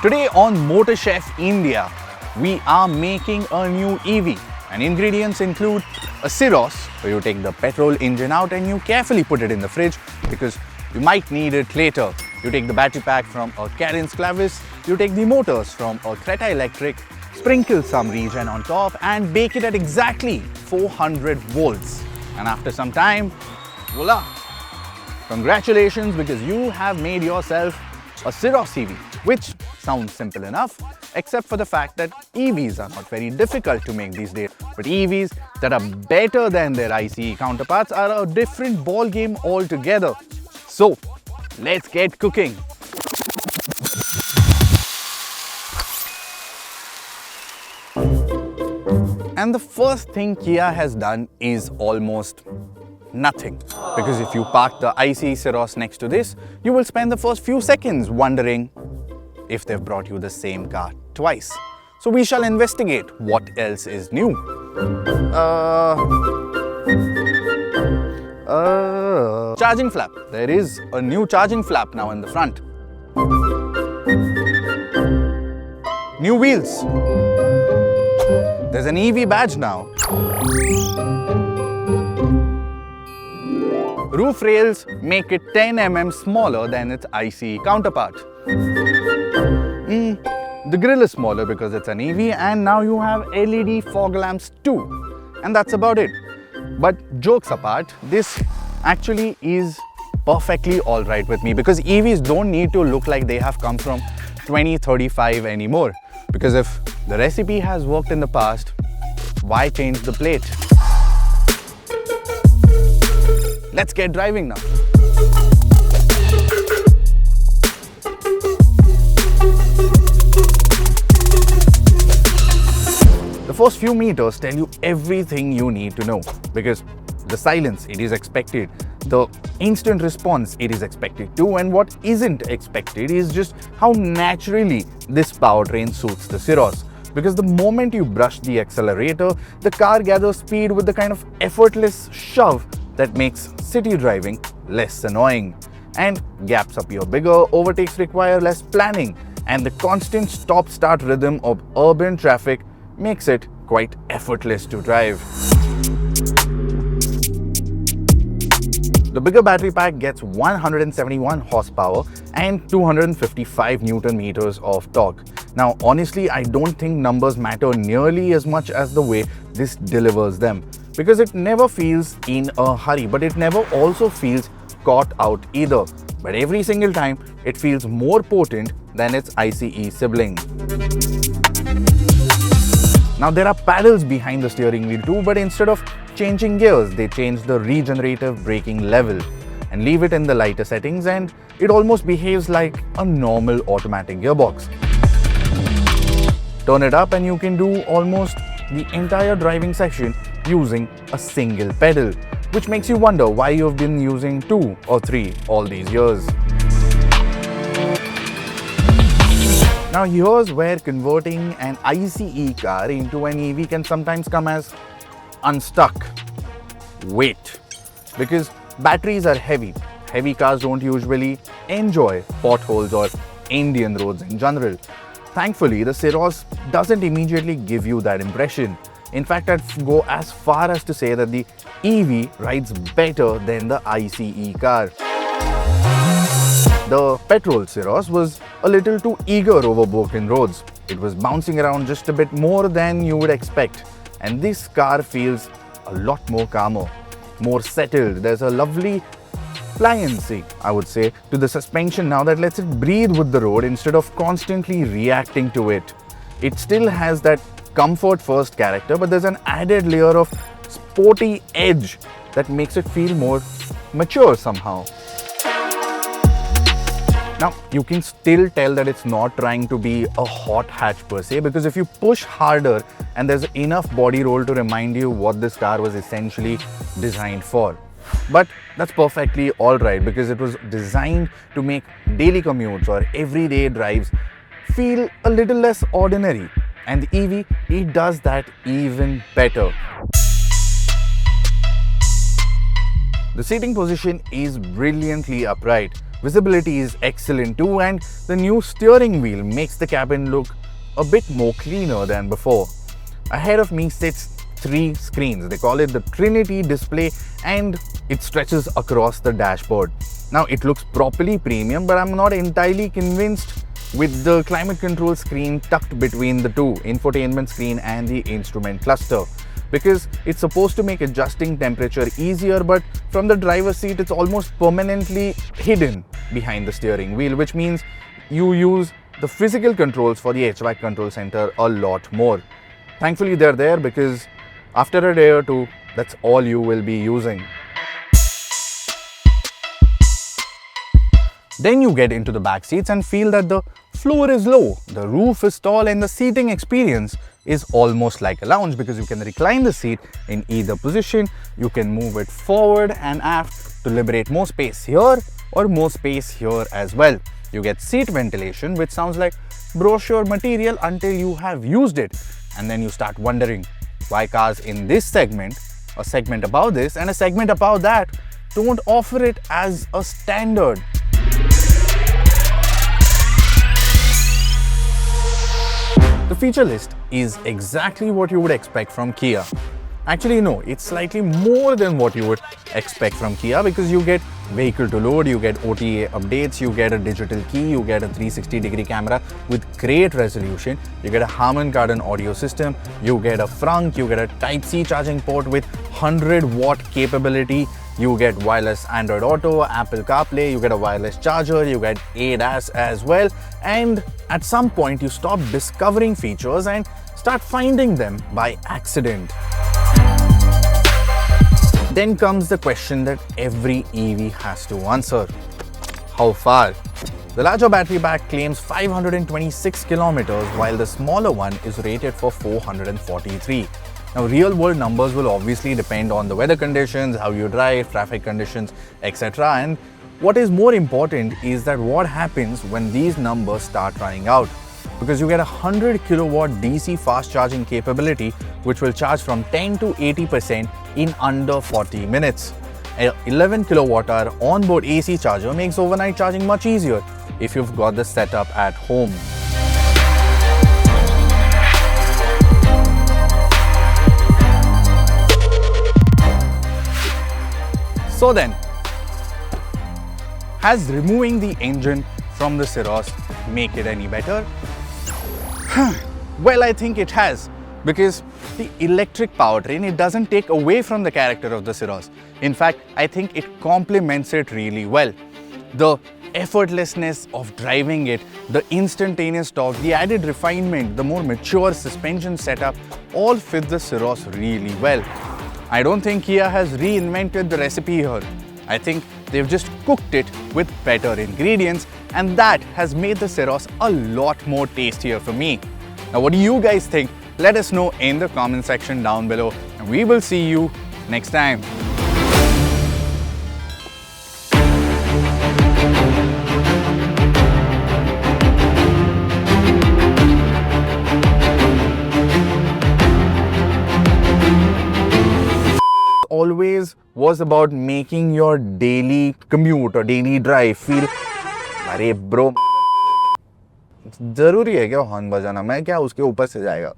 Today on Motor Chef India, we are making a new EV and ingredients include a Syros where you take the petrol engine out and you carefully put it in the fridge because you might need it later. You take the battery pack from a Carens Clavis, you take the motors from a Creta Electric, sprinkle some regen on top and bake it at exactly 400 volts. And after some time, voila! Congratulations, because you have made yourself a Syros EV, which sounds simple enough, except for the fact that EVs are not very difficult to make these days. But EVs that are better than their ICE counterparts are a different ball game altogether. So, let's get cooking. And the first thing Kia has done is almost nothing. Because if you park the ICE Syros next to this, you will spend the first few seconds wondering if they've brought you the same car twice. So we shall investigate what else is new. Charging flap. There is a new charging flap now in the front. New wheels. There's an EV badge now. Roof rails make it 10 mm smaller than its ICE counterpart. The grille is smaller because it's an EV, and now you have LED fog lamps too. And that's about it. But jokes apart, this actually is perfectly alright with me because EVs don't need to look like they have come from 2035 anymore. Because if the recipe has worked in the past, why change the plate? Let's get driving now. The first few meters tell you everything you need to know because the silence, it is expected. The instant response, it is expected too, and what isn't expected is just how naturally this powertrain suits the Syros. Because the moment you brush the accelerator, the car gathers speed with the kind of effortless shove that makes city driving less annoying. And gaps appear bigger, overtakes require less planning, and the constant stop-start rhythm of urban traffic makes it quite effortless to drive. The bigger battery pack gets 171 horsepower and 255 Newton meters of torque. Now, honestly, I don't think numbers matter nearly as much as the way this delivers them, because it never feels in a hurry, but it never also feels caught out either. But every single time, it feels more potent than its ICE sibling. Now, there are paddles behind the steering wheel too, but instead of changing gears, they change the regenerative braking level and leave it in the lighter settings, and it almost behaves like a normal automatic gearbox. Turn it up and you can do almost the entire driving section using a single pedal, which makes you wonder why you've been using 2 or 3 all these years. Now here's where converting an ICE car into an EV can sometimes come as unstuck. Wait, because batteries are heavy. Heavy cars don't usually enjoy potholes or Indian roads in general. Thankfully, the Syros doesn't immediately give you that impression. In fact, I'd go as far as to say that the EV rides better than the ICE car. The petrol Syros was a little too eager over broken roads. It was bouncing around just a bit more than you would expect. And this car feels a lot more calmer, more settled. There's a lovely pliancy, I would say, to the suspension now that lets it breathe with the road instead of constantly reacting to it. It still has that comfort-first character, but there's an added layer of sporty edge that makes it feel more mature somehow. Now, you can still tell that it's not trying to be a hot hatch per se, because if you push harder and there's enough body roll to remind you what this car was essentially designed for. But that's perfectly alright because it was designed to make daily commutes or everyday drives feel a little less ordinary. And the EV, it does that even better. The seating position is brilliantly upright, Visibility is excellent too, and the new steering wheel makes the cabin look a bit more cleaner than before. Ahead of me sits 3 screens. They call it the Trinity display, and it stretches across the dashboard. Now it looks properly premium, but I'm not entirely convinced with the climate control screen tucked between the two, infotainment screen and the instrument cluster, because it's supposed to make adjusting temperature easier, but from the driver's seat it's almost permanently hidden behind the steering wheel, which means you use the physical controls for the HVAC control center a lot more. Thankfully they're there, because after a day or two, that's all you will be using. Then you get into the back seats and feel that the floor is low, the roof is tall, and the seating experience is almost like a lounge, because you can recline the seat in either position. You can move it forward and aft to liberate more space here or more space here as well. You get seat ventilation, which sounds like brochure material until you have used it, and then you start wondering why cars in this segment, a segment above this and a segment above that, don't offer it as a standard. The feature list is exactly what you would expect from Kia. Actually, no, it's slightly more than what you would expect from Kia, because you get vehicle to load, you get OTA updates, you get a digital key, you get a 360-degree camera with great resolution, you get a Harman Kardon audio system, you get a frunk, you get a Type-C charging port with 100-watt capability, you get wireless Android Auto, Apple CarPlay, you get a wireless charger, you get ADAS as well, and at some point you stop discovering features and start finding them by accident. Then comes the question that every EV has to answer. How far? The larger battery pack claims 526 kilometers, while the smaller one is rated for 443. Now, real-world numbers will obviously depend on the weather conditions, how you drive, traffic conditions, etc. And what is more important is that what happens when these numbers start running out. Because you get a 100 kilowatt DC fast charging capability, which will charge from 10 to 80% in under 40 minutes. An 11 kilowatt hour onboard AC charger makes overnight charging much easier if you've got the setup at home. So then, has removing the engine from the Syros make it any better? Well, I think it has, because the electric powertrain, it doesn't take away from the character of the Syros. In fact, I think it complements it really well. The effortlessness of driving it, the instantaneous torque, the added refinement, the more mature suspension setup, all fit the Syros really well. I don't think Kia has reinvented the recipe here. I think they've just cooked it with better ingredients, and that has made the Syros a lot more tastier for me. Now, what do you guys think? Let us know in the comment section down below, and we will see you next time. Always was about making your daily commute or daily drive feel, अरे bro जरूरी है क्या horn बजाना? मैं क्या उसके ऊपर से जाएगा?